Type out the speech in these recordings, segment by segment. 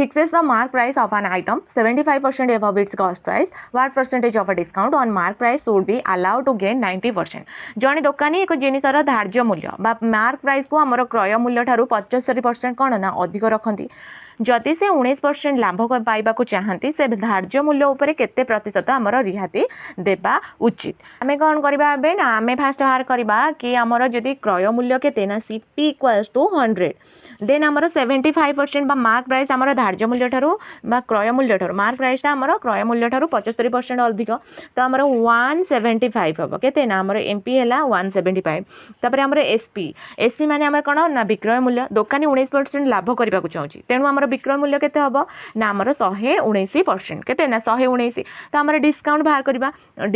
fixes the mark price of an item 75% above its cost price, what percentage of a discount on mark price would be allowed to gain 90%? जने दोकानी एक जिनिसर धार्य मूल्य बा mark price को आमर क्रय मूल्य ठारू 75% कौन ना अधिक रखती जदि से 19% लाभ पाइबा चाहती से धार्य मूल्य उपर केते प्रतिशत आमर रिहाती देबा उचित आमे कौन करबा बे ना आमे फास्ट बाहर करबा कि आमर जदि क्रय मूल्य केते ना CP इक्वल्स टू 100 देन आमर 75% बा मार्क प्राइस आमर धार्य मूल्य ठारू बा क्रय मूल्य ठारू मार्क प्राइस आमर क्रय मूल्य ठारू 75% अधिक तो आमर 175 हम केते ना आमर MP हैला 175 तापर आमर SP माने आमर कोन ना विक्रय मूल्य दोकानी 19% लाभ करबा को चाहूची तेनु आमर विक्रय मूल्य केते हबो ना आमर 179% केते ना 179 तो आमर डिस्काउंट बाहर करबा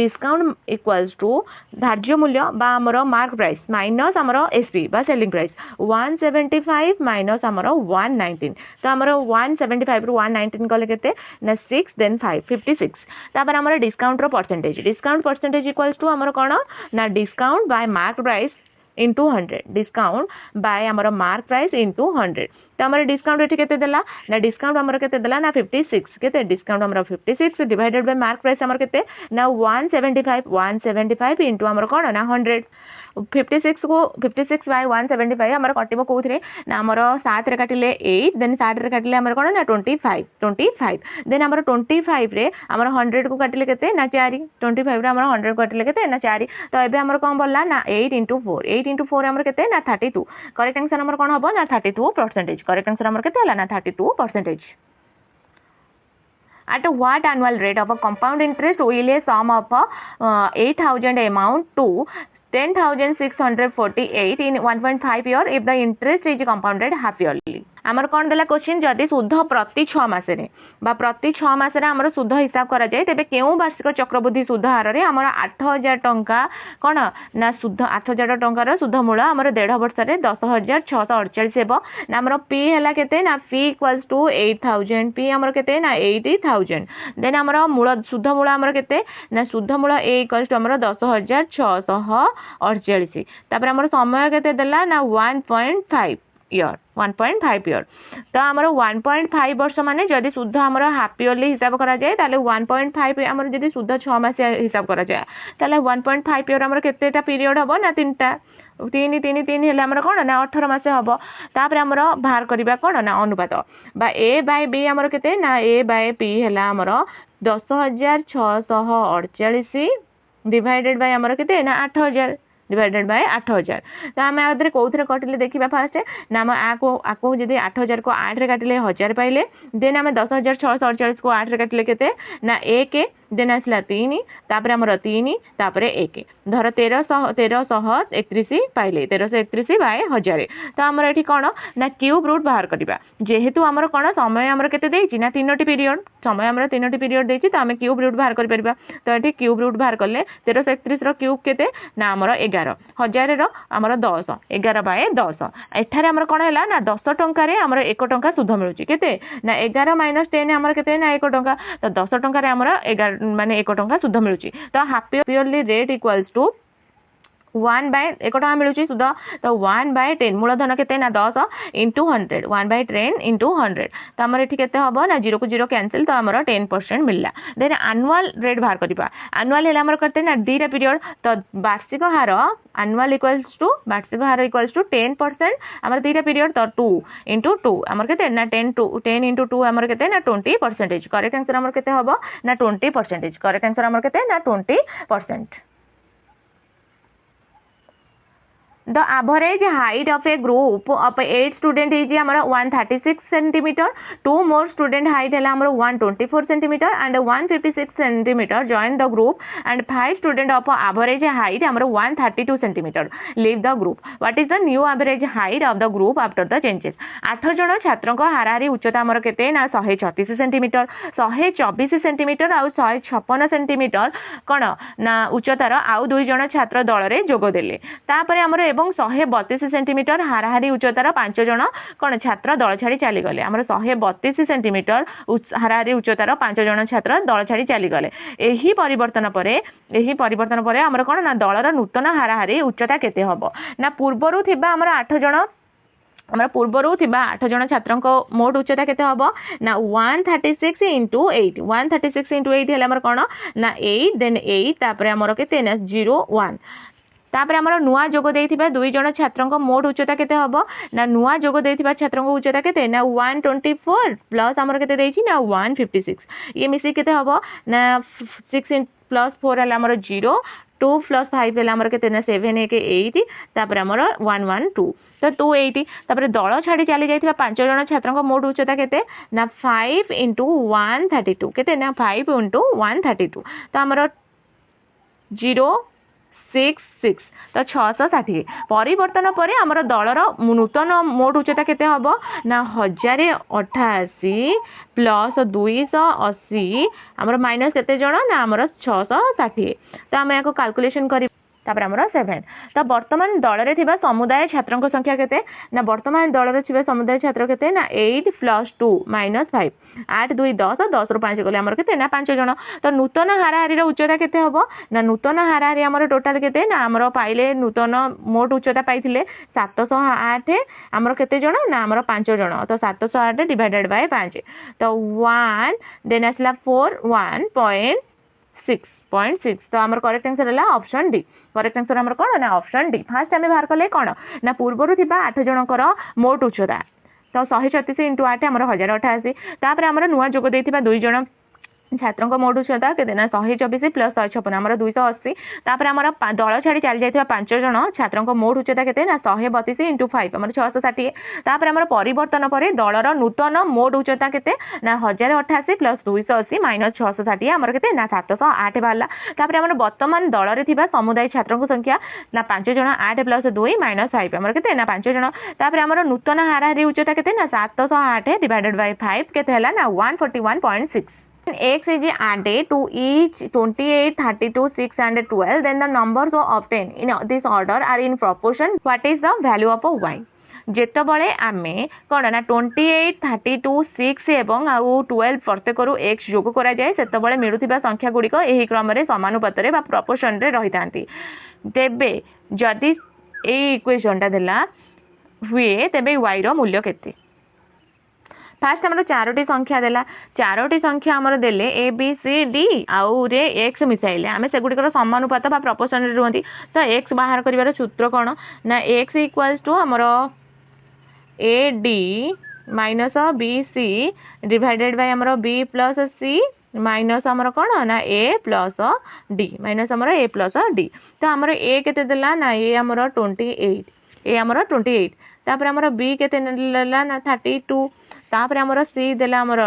डिस्काउंट इक्वल्स टू धार्य मूल्य बा आमर मार्क प्राइस माइनस आमर SP बा सेलिंग प्राइस 175 माइनस आमर 119 तो आमर 175 रु 119 कले केते ना 6 देन 5 56 तापर आमर डिस्काउंट रो परसेंटेज इक्वल्स टू आमर कोन ना discount by mark price into 100 discount by आमर मार्क प्राइस into 100 तो आमर डिस्काउंट एठी केते देला ना डिस्काउंट आमर केते देला ना 56 केते डिस्काउंट आमर 56 डिवाइडेड बाय मार्क प्राइस आमर केते ना 175 into आमर कोन ना 100 56 को 56 बाय 175 आमर कटिबो कोथरे ना आमर 7 रे काटिले 8 देन 7 रे काटिले आमर कोन ना 25 देन आमर 25 रे आमर 100 को काटिले केते ना 4 25 रे आमर 100 काटिले केते ना 4 तो एबे आमर कोन बोलला ना 8 into 4 आमर केते ना 32 करेक्ट आंसर आमर कोन हबो ना 32% करेक्ट आंसर आमर केते हला ना 32%. At what annual rate of a compound interest will a sum of 8,000 amount to 10,648 in 1.5 year if the interest is compounded half yearly? आमर कौन देला क्वेश्चन जदि सुध प्रति 6 मासरे बा प्रति 6 मासरे आमर सुध हिसाब करा जाए तेबे केउ वार्षिक चक्रवृद्धि सुध हार रे आमर 8,000 टंका कोन ना सुध 8,000 टंकार सुध मूल आमर 1.5 वर्ष रे 10,648 हेबो ना आमर P हैला केते ना P इक्वल्स टू 8,000 P आमर केते ना 80,000 देन आमर मूल सुध मूल आमर केते ना सुध मूल A इक्वल्स टू आमर 10,648 तापर आमर समय केते देला ना 1.5 ईयर 1.5 ईयर तो आमर 1.5 वर्ष माने जदि शुद्ध आमर हाफ ईयरली हिसाब करा जाए ताले 1.5 आमर जदि शुद्ध 6 मास हिसाब करा जाए ताले 1.5 ईयर आमर केतेटा पीरियड हबो ना तीनटा 3 हेले आमर कोन ना 18 मास हबो तापर आमर बाहर करबा कोन ना अनुपात बा A बाय B आमर केते ना A बाय P हेला आमर 10,648 डिवाइडेड बाय आमर केते ना 8,000 डिवाइडेड बाय 8,000 तो आम आदि कौन कटिले देखा फास्ट ना आम आपको जब 8,000 को 8 रे काटिले 1,000 पाइले देन आम 10,648 को 8 रे काटिले केते ना 1 देन आसला 3 तापर आमर 3 तापर 1 धर 1331 पाइले 1331 बाय 1000 तो आमर एठी कोन ना क्यूब रूट बाहर करबा जेहेतु आमर कोन समय आमर केते देछि ना 3टी पीरियड समय आमर 3टी पीरियड देछि तो आम क्यूब रूट बाहर कर परबा तो एठी क्यूब रूट बाहर करले 1331 रो क्यूब केते ना आमर 11 1000 रो आमर 10 11 बाय 10 एठारे आमर कोन हैला ना 10 टंका रे आमर 1 टंका सुध मिलुची केते ना 11 - 10 आमर केते ना 1 टंका तो 10 टंका रे आमर 11 माने 1 टंका सुध मिलुची तो half yearly rate equals to 1 by 1 टंका मिलुची सुध तो 1 बाय 10 मूलधन केते ना 10 into 100 1 बाय 10 into 100 तो आमर एठी केते हबो ना 0 को 0 कैंसिल तो आमर 10% मिलला देन एनुअल रेट बाहर करबा एनुअल हेला आमर करते ना डी रे पीरियड तो वार्षिक हार एनुअल इक्वल्स टू वार्षिक हार इक्वल्स टू 10% आमर 3 रे पीरियड तो 2 into 2 आमर केते ना 10 into 2 आमर केते ना 20% करेक्ट आंसर आमर केते हबो ना 20% करेक्ट आंसर आमर केते ना 20%. The average height of a group of 8 student is 136 cm. 2 more student height है 124 cm and 156 cm. Join the group and 5 student of average height 132 cm. Leave the group. What is the new average height of the group after the changes? 8 जन छात्रों को हाराहारी उच्चता आमर केते ना 136 cm 124 cm और 156 cm कौन ना उच्चतार आउ 2 जन छात्र दल रे जोग देले तापर आमर एवं 132 सेंटीमीटर हाराहारी उच्चतार 5 जन कौन छात्र दल छाड़ी चली गले आमर 132 सेंटीमीटर हाराहारी उच्चतार 5 जन छात्र दल छाड़ी चली गले एही परिवर्तन परे आमर कौन ना दलर नूतन हाराहारी उच्चता केते हबो ना पूर्वरु थिबा आमर 8 जन ଆମର ପୂର୍ବରୁ ଥିବା 8 ଜଣ ଛାତ୍ରଙ୍କ ମୋଟ ଉଚ୍ଚତା କେତେ ହେବ ନା 136 into 8 136 into 8 ହେଲେ ଆମର କ'ଣ ନା 8 then 8 ତାପରେ ଆମର କେତେ ନା 0 1 ତାପରେ ଆମର ନୂଆ ଯୋଗ ଦେଇଥିବା 2 ଜଣ ଛାତ୍ରଙ୍କ ମୋଟ ଉଚ୍ଚତା କେତେ ହେବ ନା ନୂଆ ଯୋଗ ଦେଇଥିବା ଛାତ୍ରଙ୍କ ଉଚ୍ଚତା କେତେ ନା 124 ପ୍ଲସ୍ ଆମର କେତେ ଦେଇଛି ନା 156 ଇଏ ମିଶି କେତେ ହେବ ନା 6 ପ୍ଲସ୍ 4 ହେଲେ ଆମର 0 2 ପ୍ଲସ୍ 5 ହେଲେ ଆମର କେତେ ନା 7 1 8 ତାପରେ ଆମର 112 तो 280 तापर दल छाड़ी चली जाइथिबा 5 जण छात्रଙ୍କ मोट उच्चता केते ना 5 into 132 केते ना 5 into 132 तो हमर 066 तो 660 परिवर्तन पर हमर दलर नूतन मोट उच्चता केते हबो ना 1088 प्लस 280 हमर माइनस केते जण ना हमर 660 तो हम याको कैलकुलेशन करी तापर हमर 7 तो वर्तमान दल रे थिबा समुदाय छात्रଙ୍କ संख्या केते ना वर्तमान दल रे थिबा समुदाय छात्र केते ना 8 प्लस 2 माइनस 5 8 2 10 10 रु 5 गले हमर केते ना 5 जण तो नूतन हाराहारी रो उच्चता केते हबो ना नूतन हाराहारी हमर टोटल केते ना हमर पाइले नूतन मोट उच्चता पाइथिले 708 हमर केते जण ना हमर 5 जण तो 708 डिवाइडेड बाय 5 तो 1 देन असला 4 1.6 तो हमर करेक्ट आंसर हला ऑप्शन डी करेक्ट आंसर हमर कोन ना ऑप्शन डी फास्ट हमें बाहर कले कोन ना पूर्वरु थिबा 8 जनकर मोट उच्चता तो 136 into 8 हमर 1088 तापर हमर नुवा जोग देथिबा 2 जण छात्रଙ୍କ मोट उच्चता केते ना 124 प्लस 156 हमर 280 तापर हमर दल छाड़ी चली जाइथिबा 5 जण छात्रଙ୍କ मोट उच्चता केते ना 132 into 5 हमर 660 तापर हमर परिवर्तन परे दलर नूतन मोट उच्चता केते ना 1088 प्लस 280 माइनस 660 हमर केते ना 708 बाला तापर हमर वर्तमान दल रे थिबा समुदाय छात्रଙ୍କ संख्या ना 5 जण 8 प्लस 2 माइनस 5 हमर केते ना 5 जण तापर हमर नूतन हाराहारी उच्चता केते ना 708 डिवाइडेड बाय 5 केते हला ना 141.6 x is added to each 28, 32, 6 and 12 then the numbers obtained in this order are in proportion what is the value of y जेतबळे आमे कोन ना 28, 32, 6 एवं आउ 12 प्रत्येकरू x जोग करा जाय सेतबळे मिलुथिबा संख्या गुडी को एही क्रम रे समानुपाତରେ बा प्रोपोर्शन रे रहितांती तेबे जदि ए इक्वेशन ता देला हुए तेबे y रो मूल्य केते फास्ट हमर चारोटी संख्या देला चारोटी संख्या हमर देले ए बी सी डी आउ रे एक्स मिसाइले आमे सेगुडी कर समानुपात बा प्रोपोर्शन रे रहंती तो एक्स बाहर करिवार सूत्र कोन ना एक्स इक्वल्स टू हमर a d minus b c divided by हमर बी प्लस सी माइनस हमर कोन ना ए प्लस डी माइनस हमर ए प्लस डी तो हमर ए केते देला ना ए हमर 28 ए हमर 28 तापर हमर बी केते देला ना 32 तापर हमर सी देला हमर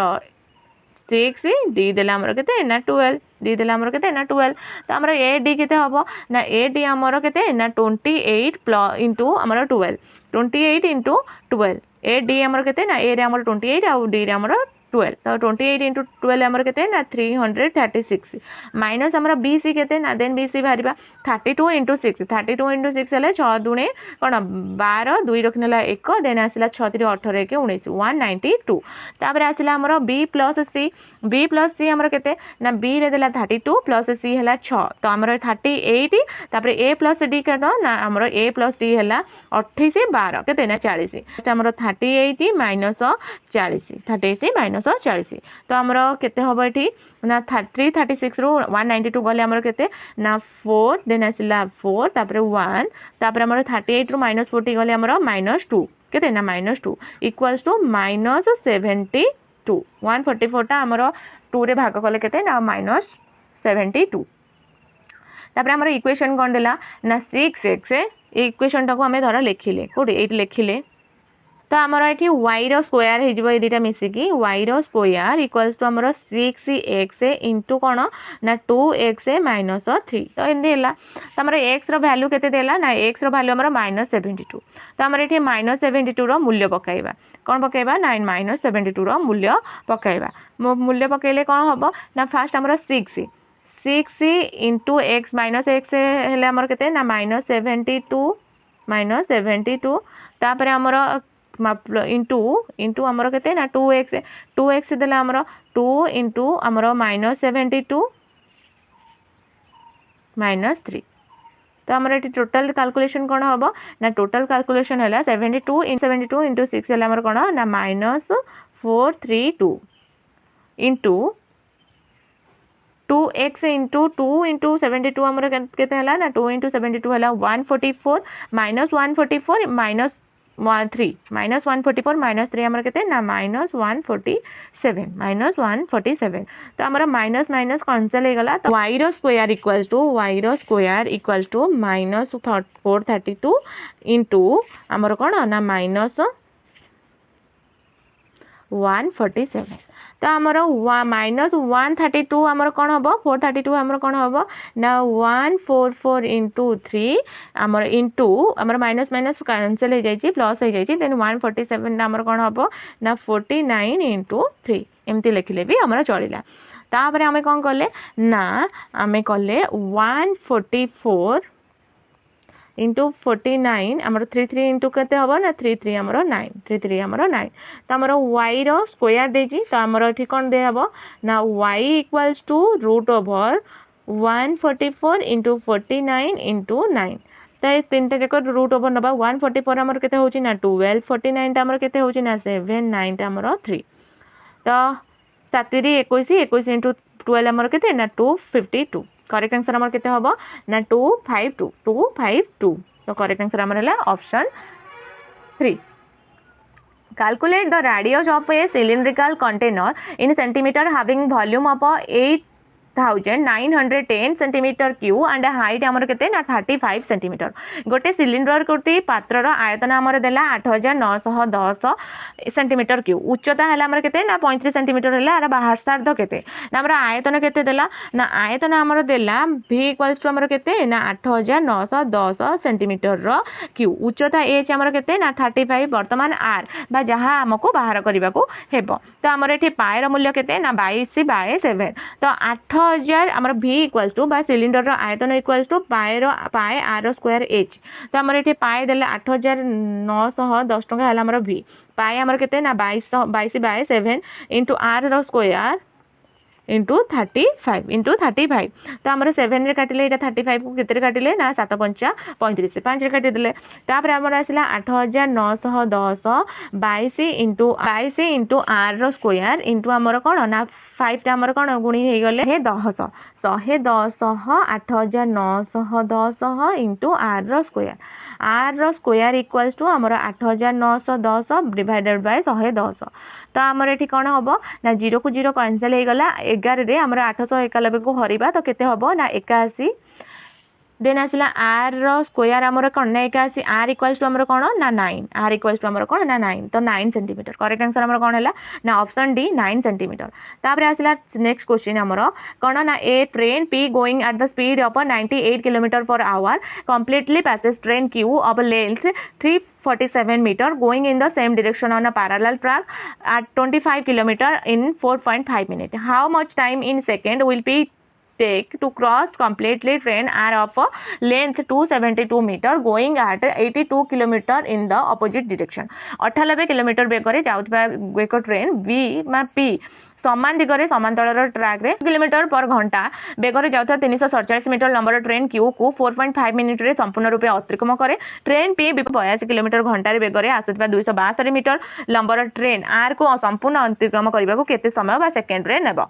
6 डी देला हमर केते ना 12 डी देला हमर केते ना 12 तो हमर ए डी केते हबो ना ए डी हमर केते ना 28 प्लस इनटू हमर 12 28 into 12 ए डी हमर केते ना ए रे हमर 28 आ डी रे हमर 12 तो 28 into 12 हमर केते ना 336 माइनस हमर बीसी केते ना देन बीसी भारिबा 32 into 6 32 into 6 हेले 6 दुणे कोन 12 2 रखनेला 1 देन आसिला 6 3 18 1 19 192 तापर आसिला हमर बी प्लस सी हमर केते ना बी रे देला 32 प्लस सी हेला 6 तो हमर 38 तापर ए प्लस डी केतो ना हमर ए प्लस डी हेला 28 12 केते ना 40 हमर 38 माइनस 40 38 माइनस 40 तो हमर केते होबो एठी ना 336 रु 192 गले हमर केते ना 4 देन आसिला 4 तापर 1 तापर हमर 38 रु माइनस 40 गले हमर माइनस 2 केते ना माइनस 2 इक्वल्स टू माइनस 72 144 टा हमर 2 रे भाग कले केते ना माइनस 72 तापर हमर इक्वेशन कोन देला ना 6x इक्वेशन टाको हमें धर लिखिले कोडी एट लिखिले तो आमर ये y रो स्क्वायर हे जिवो एदिटा मिसिकी y रो स्क्वायर इक्वल्स टू हमर 6x इनटू कोन ना 2x माइनस 3 तो एंदी हैला तो हमर x रो वैल्यू केते देला ना x रो वैल्यू हमर -72 तो हमर एठी -72 रो मूल्य पकाइबा कोन पकाइबा 9 -72 रो मूल्य पकाइबा मूल्य पकाइले कोन हबो ना फास्ट हमर 6 into x minus x हेले हमर केते ना -72 तापर हमर इंटू हमर केते ना 2x देला हमर 2 into हमर -72 -3 तो आमर ये टोटाल कैलकुलेशन कौन हम ना टोटाल कैलकुलेशन है 72 इंटू 6 है आमर कौन ना -432 इंटू 2x इंटू 2 इंटू 72 आमर केते हला ना 2 इंटू 72 हला 144 माइनस 144 माइनस 3 माइनस 144 माइनस 3 आमर केते ना -147 तो आमर माइनस माइनस कैंसिल हो गला तो y रो स्क्वायर इक्वल टू -432 इंटू आमर कोन ना -147 तो आमर -132 आमर कौन हम 432 आमर कौन हम ना 144 इंटू 3 आमर इंटू आमर माइनस माइनस कैंसिल हो जाइए प्लस हो जाइए देन 147 आमर कौन हम ना 49 इंटू 3 एमती लिखले भी आमर चलिला तापर आमे कौन कले ना आमे कले 144 इंटू 49 आमर 33 इंटू केते हबो ना 33 आमर 9 33 आमर 9 तो आमर y रो स्क्वायर देजी तो आमर एठी कोन दे हबो ना y equals to root over 144 into 49 into 9 तो ये तीन टा जक रूट ओवर नबा 144 आमर केते होची ना 12 49 टा आमर केते होची ना 7 9 टा आमर 3 तो 7 21 21 इंटू 12 आमर केते ना 252 करेक्ट आंसर हमर केते हबो ना 252 तो करेक्ट आंसर हमर हला option 3 calculate the radius of a cylindrical container in centimeter having volume of 8910 centimetre cube and height आमर केते ना 35 सेंटीमीटर गोटे सिलिंडर कोटी पात्र रो आयतन आमर देला 8910 सेंटीमीटर क्यू उच्चता हला आमर केते ना 35 सेंटीमीटर हला आर बाहर सार्ध केते ना आमर आयतन केते देला ना आयतन आमर देला v इक्वल्स टू आमर केते ना 8910 सेंटीमीटर रो क्यू उच्चता h आमर केते ना 35 वर्तमान r बा जहां हमको बाहर करबा को हेबो तो आमर एठी पाए रो मूल्य केते ना 22/7 तो 8000 आमर v इक्वल्स टू बा सिलिंडर रो आयतन इक्वल्स टू पाए r स्क्वायर h तो आमर एठी पाए देले 8910 टका हला आमर v पाए आमर केते ना 22/7 इंटू r रो स्क्वायर इंटू 35 तो आमर 7 रे काटिले एटा 35 को केते रे काटिले ना 7 5 35 5 रे काटि देले तापर आमर आसिला 8910 22 इंटू r रो स्क्वायर इंटू आमर कोन ना 5 टा आमर कोन गुणी हे गले 110 8910 इंटू r रो स्क्वायर r रो स्क्वायर इक्वल्स टू आमर 8910 डिवाइडेड बाय 110 तो आमर एठी कोन हबो ना 0 को 0 कैंसिल हे गला 11 रे आमर 891 को हरिबा तो केते हबो ना 81 देन आसिला r रो स्क्वायर आमर कोन ना 81 r इक्वल्स टू आमर कोन ना 9 r इक्वल्स टू आमर कोन ना 9 तो 9 सेंटीमीटर करेक्ट आंसर आमर कोन हला ना ऑप्शन डी 9 सेंटीमीटर तापर आसिला नेक्स्ट क्वेश्चन आमर कोन ना a train p going at the speed of 98 kilometre per hour completely passes train q of length 347 meter going in the same direction on a parallel track at 25 kilometer in 4.5 minutes how much time in second will be take to cross completely train are of length 272 meter going at 82 kilometer in the opposite direction 98 kilometre बेगरे जाउतबा एक train v मा p समान दिगरे समांतर track रे kilometre पर घंटा बेगरे जाउथा 347 metre lumbar train Q को 4.5 minute रे संपूर्ण रूपे अतिक्रम करे ट्रेन पी 82 किलोमीटर घंटा रे बेगरे आसुतबा 262 मीटर लंबर ट्रेन आर को संपूर्ण अतिक्रम करबा को केते समय बा सेकेंड रे नेबो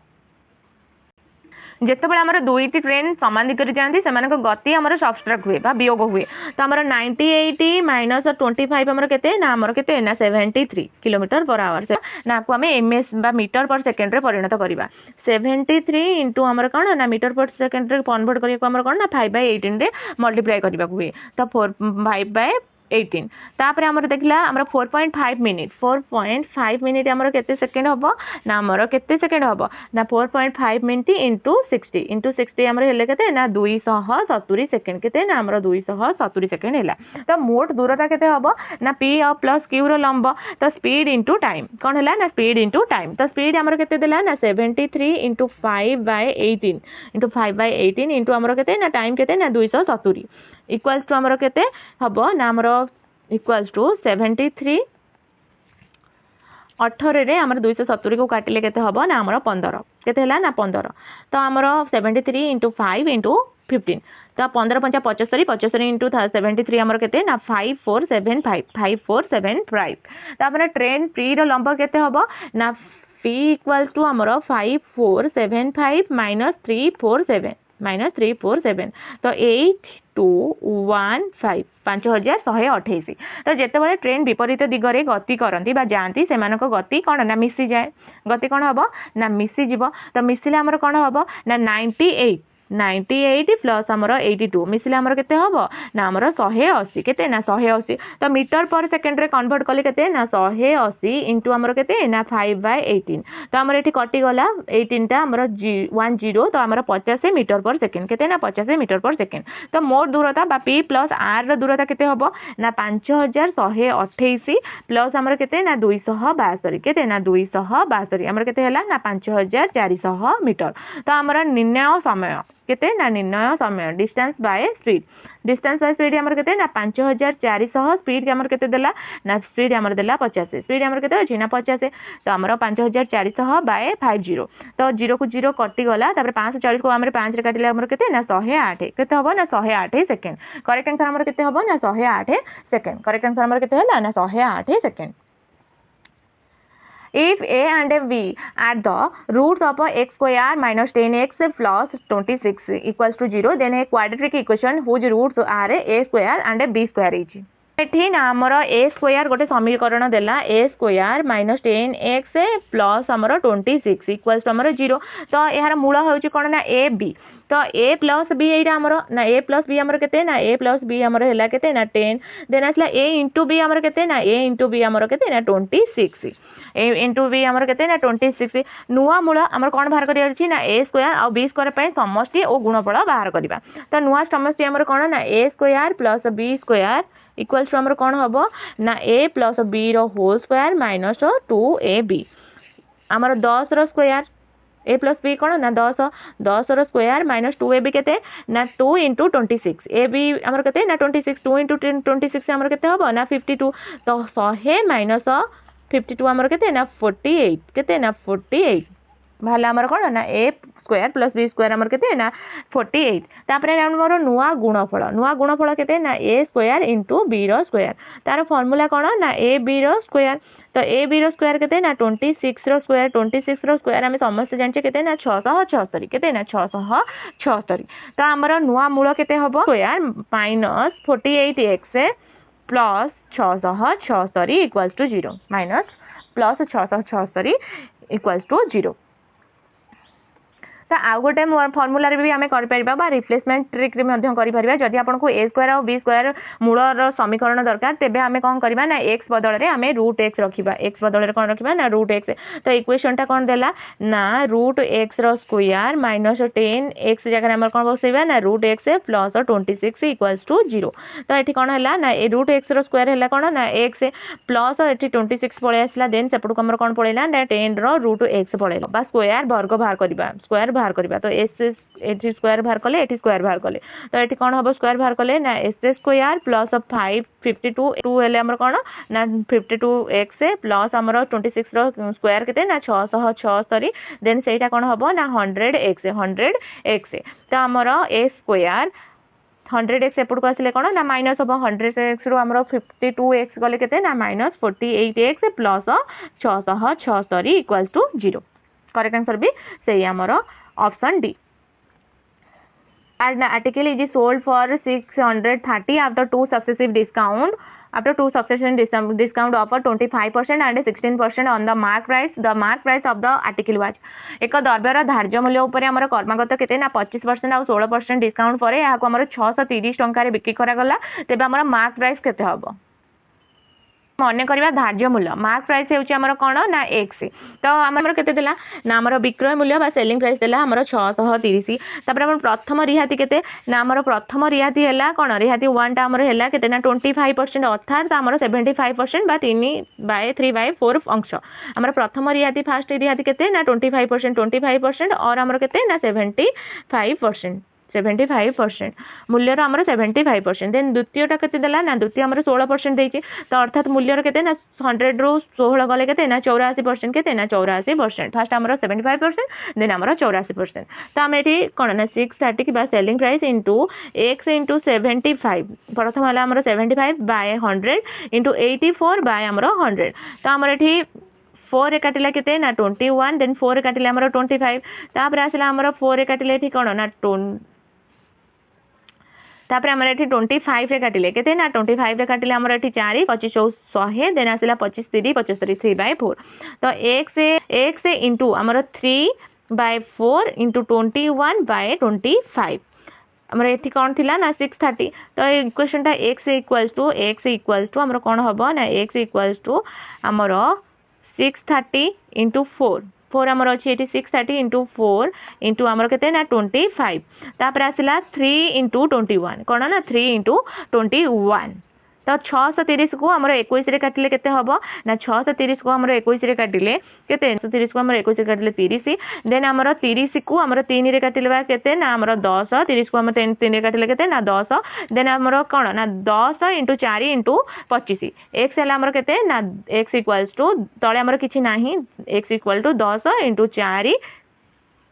जेतेबेले हमर दुईटी ट्रेन समान दिगरे जानती सेमानक गति हमर सबट्रैक्ट हुए बा वियोग हुए तो हमर 98 माइनस 25 हमर केते ना हमर केते ना 73 किलोमीटर पर आवर से ना को हमें एमएस बा मीटर पर सेकंड रे परिणत करिबा 73 इनटू हमर कोन ना मीटर पर सेकंड रे कन्वर्ट करिया को हमर कोन ना 5/18 रे मल्टीप्लाई करिबा हुए तो 5/18 तापर हमर देखला हमर 4.5 मिनिट हमर केते सेकंड हबो ना हमर केते सेकंड हबो ना 4.5 मिनिट इनटू 60 हमर हेले केते ना 270 सेकंड केते ना हमर 270 सेकंड हेला तो मोट दूरता केते हबो ना p प्लस q रो लंब तो स्पीड इनटू टाइम कोन हेला ना स्पीड इनटू टाइम तो स्पीड हमर केते देला ना 73 इनटू 5/18 इनटू हमर केते ना टाइम केते ना 270 इक्वल्स टू हमर केते हबो ना हमर इक्वल्स टू 73 18 रे हमर 270 को काटिले केते हबो ना हमर 15 केते हला ना 15 तो हमर 73 * 5 * 15 तो 15 पंचा 75 75 इंटू 73 आमर केते ना 5475 5475 तापर ट्रेन पी रो लंब केते हबो ना p इक्वल्स टू आमर 5475 माइनस 347 तो 8215 5128 तो जितेबाला ट्रेन विपरीत दिगरे गति करती जाती से गति कौन ना मिसी जाए गति कौन हम ना मिसीज तो मिसिले आमर कौन हम ना 98 प्लस आमर 82 मिसिले आमर केते हबो ना आमर 180 केते ना 180 तो मीटर पर सेकेंड रे कन्वर्ट कले केते ना 180 इनटू आमर केते ना 5/18 तो आमर एठी कटि गला 18 टा आमर 10 तो आमर 50 मीटर पर सेकेंड केते ना 50 मीटर पर सेकेंड तो मोर दूरता बा p प्लस r रो दूरता केते हबो ना 5128 प्लस आमर केते ना 262 केते ना 262 आमर केते हला ना 5400 मीटर तो आमर निर्णय समय केते ना निर्णय समय डिस्टेंस बाय स्पीड हमर केते ना 5400 स्पीड के हमर केते देला ना स्पीड हमर देला 50 स्पीड हमर केते अछि ना 50 तो हमर 5400 बाय 50 तो 0 को 0 कटि गला तापर 540 को हमर 5 रे काटिले हमर केते ना 108 केते हबो ना 108 सेकंड करेक्ट आंसर हमर केते हबो ना 108 सेकंड करेक्ट आंसर हमर केते हला ना 108 second If a and b are the roots of x square minus 10x plus 26 equals to 0, then a quadratic equation whose roots are a square and b square is. एठी ना हमर a square गोटे समीकरण देला a square minus 10x plus हमर 26 equals to हमर 0 तो यार मूल होउची कोन ना a b तो a प्लस b एटा हमर ना a प्लस b हमर केते ना a प्लस b हमर हैला केते ना 10 देन आसला a इंटू b हमर केते ना a इंटू b हमर केते ना 26 a इंटू b हमर केते ना 26 नुआ मूल हमर कोन बाहर करिया अछि ना a स्क्वायर और b स्क्वायर पे समष्टि और गुणफल बाहर करबा तो नुआ समष्टि हमर कोन ना a square plus b square equals to हमर कोन हबो ना a प्लस b रो होल स्क्वायर माइनस 2ab हमर 10 रो स्क्वायर a प्लस b कोन ना 10 रो स्क्वायर माइनस 2ab केते ना 2 इंटू 26 ab हमर केते ना 26 2 इंटू 26 हमर केते हबो ना 52 तो 100 माइनस 52 हमर केते ना 48 केते ना 48 भाला हमर कोन ना a square plus b square हमर केते ना 48 तापरे हमर नुआ गुणफल केते ना a स्क्वायर इनटू b रो स्क्वायर तार फार्मूला कोन ना a b रो स्क्वायर तो a b रो स्क्वायर केते ना 26 रो स्क्वायर हम समस्त जानचे केते ना 676 केते ना 676 तो हमर नुआ मूल केते हबो square minus 48x plus 676 equals to 0 minus plus 676 equals to 0 तो आउ गोटे फर्मूला भी आम कर रिप्लेसमेंट ट्रिक कर जदि आपको ए स्क्वायर और बी स्क्वायर मूलर समीकरण दरकार तेबे आम कौन करबा ना एक्स बदल में आम रूट एक्स रखा एक्स बदल में कौन रखा ना रूट एक्स तो इक्वेशनटा कौन देला ना रूट एक्स रो स्क्वायर माइनस 10 एक्स जगह आम कौन बसैबा ना root x plus 26 equals to 0 तो ये कौन है ना रूट एक्स रो स्क्वायर है कौन ना एक्स प्लस ये 26 पलि आसला देन सेपटू आम कौन पड़ेगा ना 10 रो रूट एक्स पड़ेगा बा स्क्वायर वर्ग बाहर करवा स्क्वायर बाहर करवा तो एस एटी स्क्वायर बाहर कले एटी स्क्वायर बाहर कले तो ये कौन हम स्क्वायर बाहर कले ना एस स्क्वायर प्लस 552 टू हेले हमर कौन ना 52x प्लस हमर 26 रो स्क्वायर केते ना 676 देन सेटा कौन हम ना 100x तो हमर a स्क्वायर 100x एपट को आसले कौन ना माइनस हम 100x रो हमर 52x गले केते ना minus 48x plus 676 equals to 0 correct answer भी सही हमर option D. And the article is sold for 630 after two successive discount offer 25% and 16% on the mark price. The mark price of the article was एक द्रव्यर धार्य मूल्य उपर हमर कर्मागत केते ना 25% और 16% डिस्काउंट पर या हमर 630 टंका रे बिक्री करा गला तेबे हमर मार्क प्राइस केते हबो मन करवा धार्य मूल्य मार्क प्राइस होउची हमर कोन ना x तो हमर केते देला ना हमर विक्रय मूल्य बा सेलिंग प्राइस देला हमर 630 तापर हमर प्रथम रिहाती केते ना हमर प्रथम रिहाती हैला कोन रिहाती 1 टा हमर हैला केते ना 25% अर्थात हमर 75% बा 3/4 अंश हमर प्रथम रिहाती फर्स्ट रिहाती केते ना 25% और हमर केते ना 75% 75% मूल्यर आमर 75%। देन द्वितीयटा केते देला ना द्वितीय आमर 16% देछि तो अर्थात मूल्यर केते ना 100 रो 16 गले केते ना 84% केते ना 84%। फर्स्ट आमर 75% देन आमर 84%। तो आम एठी कोन ना 630 कि selling price into x into 75 प्रथम हला आमर 75 बाय 100 इंटू 84 बाय आमर 100। तो आमर एठी 4 रे काटिला केते ना 21 देन 4 रे काटिला आमर 25 तापर आसला आमर 4 रे काटिले एठी कोन ना तापर आमर एठी 25 रे काटिले केते ना 25 रे काटिले आमर एठी 4 25 100 देन आसला 25 3 75 3/4। तो x से इंटू आमर 3/4 इंटू 21/25 आमर एठी कोन थिला ना 630। तो इक्वेशन टा x इक्वल्स टू आमर कोन हबो ना x इक्वल्स टू आमर 630 इंटू 4 आमर अच्छी 630 इंटू 4 इंटू आमर केते ना 25 तापर आसला 3 इंटू 21 कोन ना 3 इंटू 21। तो 630 को आमर 21 रे काटिले केते हबो ना 630 को आमर 21 रे काटिले केते 630 को आमर 21 रे काटिले 30 देन आमर 30 को आमर 3 रे काटिले बा केते ना आमर 10 30 को आमर 3 रे काटिले केते ना 10 देन आमर कोन ना 10 इंटू 4 इंटू 25 x हला आमर केते ना x इक्वल्स टू तळे आमर किछि नाही x equal to 10 into 4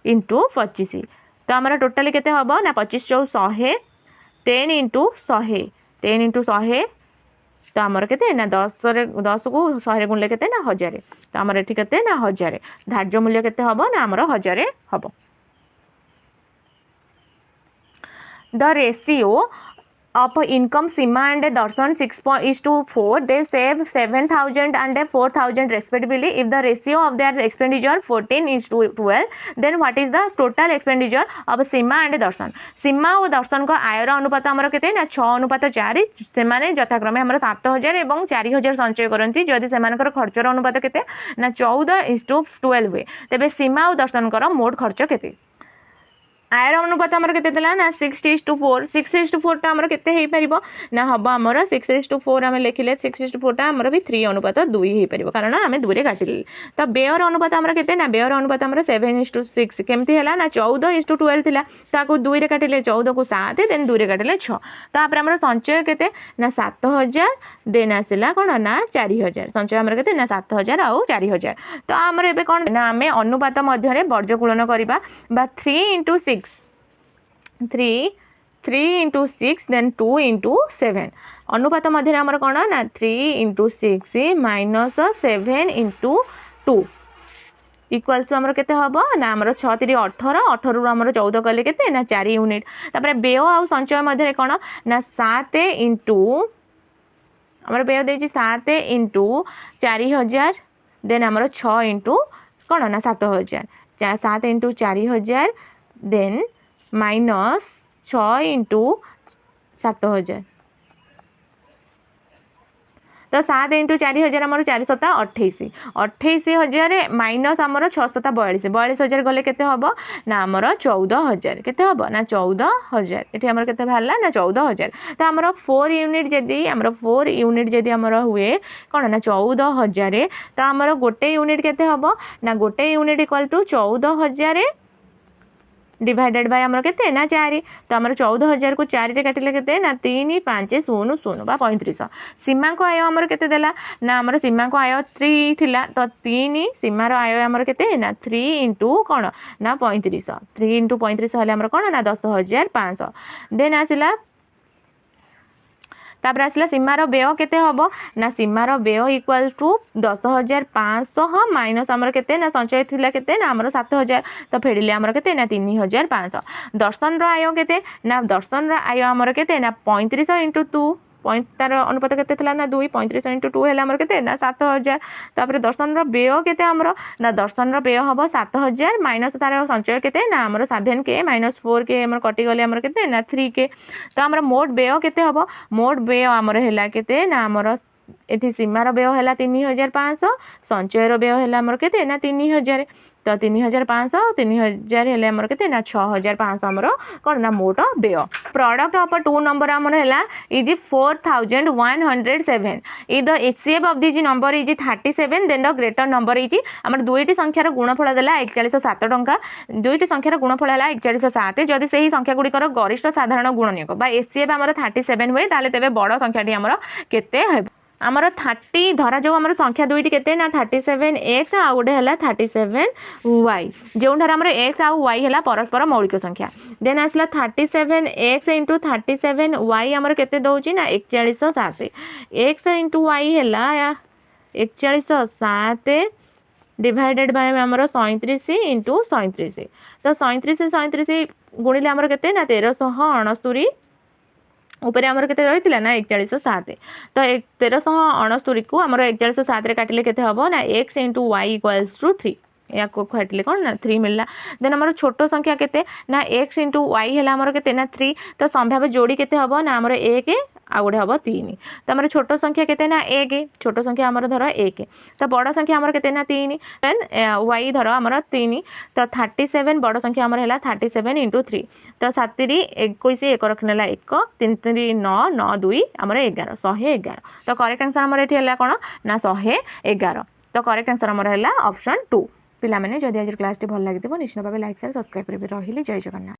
into 25। तो आमर टोटली केते हबो ना 25 100 10 इंटू 100 10 इंटू 100 तो आमर केते ना 10 को 100 रे गुणले केते ना 1000। तो आमर एठी केते ना 1000 धार्य मूल्य केते हबो ना आमर 1000 हबो। The ratio of income Sima and Darshan 6:4 they save 7,000 and 4,000 respectively. If the ratio of their expenditure 14:12 then what is the total expenditure of Sima and Darshan? Sima और दर्शन को आयर अनुपात आमर केते ना 6:4 से माने यथाक्रमे आमर 7,000 एवं 4,000 संचय करंती जदि सेमानकर खर्चर अनुपात केते ना 14:12 हुए तेबे सीमा और दर्शन कर मोट खर्च केते आयर अनुपात आमर केते देला ना 6:4 6:4 टा आमर केते हेई परिबो ना हबो आमर 6:4 आमे लेखिले 6:4 टा आमर भी 3 अनुपात 2 हेई परिबो कारण आमे 2 रे काटिले। त बेयर अनुपात आमर केते ना बेयर अनुपात आमर 7:6 केमती हला ना 14:12 थिला ताको 2 रे काटिले 14 को 7 देन 2 रे काटिले 6 तापर आमर संचय केते ना 7,000 देन आसिला कोन ना 4,000 संचय आमर केते ना 7,000 आ 4,000। तो आमर एबे कोन ना आमे अनुपात मध्य रे वर्गकुलन करिबा बा 3 into 6 then 2 into 7 अनुपात मध्य आमर कोन ना 3 into 6 minus 7 into 2 इक्वल्स आमर केते हबो ना आमर 6 3 18 18 रु आमर 14 कले केते ना 4 यूनिट तापर बेय आ संचय मध्य कोन ना 7 into आमर बेय देछि 7 into 4,000 देन आमर 6 into कोन ना 7,000 7 into 4,000 देन माइनस 6 इंटू 7,000 तो 7 इंटू 4,000 आमर 4 28,000 माइनस आमर 6 42,000 गले केते हबो ना आमर 14,000 केते हबो ना 14,000 एठी आमर केते भाला ना 14,000। तो आमर 4 यूनिट जदी आमर हुए कोन ना 14,000 तो आमर गोटे यूनिट केते हबो ना गोटे unit equal to 14,000 divided by आमर केते ना 4 तो आमर 14,000 को 4 रे काटिले केते ना 3 5 0 0 बा 3500। सीमा को आय आमर केते देला ना आमर सीमा को आय 3 थिला तो 3 सीमा रो आय आमर केते ना 3 इंटू कोन ना 3500 3 इंटू 3500 हले आमर कोन ना 10,500 देन आसिला तापर आसला सीमार व्यय केते हबो ना सीमार व्यय इक्वल टू 10,500 माइनस आमर केते ना संचय थिला केते ना आमर 7,000 तो फेडिले आमर केते ना 3,500। दर्शन रो आय केते ना दर्शन रो आय आमर केते ना 3500 इंटू 2 तार अनुपात केते थिला ना 2 3500 इंटू 2 हेला आमर केते ना 7,000 तापर दर्शन रो व्यय केते आमर ना दर्शन रो व्यय हबो 7,000 माइनस तार संचय केते ना आमर 7k माइनस 4k आमर कटि गले आमर केते ना 3k तो आमर मोट व्यय केते हबो मोट व्यय आमर हेला केते ना आमर एठी सीमार व्यय हेला 3,500 संचय रो व्यय हेला आमर केते ना 3,000 तो 3500 3000 हेले हमर केते ना 6500 हमर कोन ना मोट व्यय प्रोडक्ट ऑफ 2 नंबर हमर हैला is 4107 if the HCF of this number is 37 then the greater number is हमर दुईटी संख्यार गुणफल देला 4107 टंका दुईटी संख्यार गुणफल हैला 4107 जदि सही संख्या गुडिकर गरिष्ठ साधारण गुणनीयक बा HCF हमर 37 होय ताले तेबे बड़ संख्याटी हमर केते हेबो आमर 30 धरा जो आमर संख्या दुईटी केते ना 37x आ गोटे हला 37y जोंठार आमर x आ y हला परस्पर मौलिक संख्या देन आसला 37x * 37y आमर केते दउची ना 4107 x * y हला 4107 डिवाइडेड बाय आमर 37 * 37 तो 37 गुणिले आमर केते ना 1369 ऊपर आमर केते रहितला ना 4107 तो 1369 को आमर 4107 रे काटिले केते हबो ना x * y = 3 या को काटिले कोन ना 3 मिलला देन आमर छोट संख्या केते ना x * y हला आमर केते ना 3 तो संभाव्य जोड़ी केते हबो ना आमर 1 आ गुडे हबो 3 तो आमर छोट संख्या केते ना 1 छोट संख्या आमर धरो 1 तो बड़ संख्या आमर केते ना 3 देन y धरो आमर 3 तो 37 बड़ संख्या आमर हला 37 * 3 तो 7 री 21 1 रखनेला 1 3 3 9 9 2 आमर 11 111 तो करेक्ट आंसर आमर एठी हला कोन ना 111 तो करेक्ट आंसर आमर हला ऑप्शन 2 पिला माने जदि आज क्लास टी भल लागितबो निश्चित भाबे लाइक शेयर सब्सक्राइब करबे रहिली जय जगन्नाथ।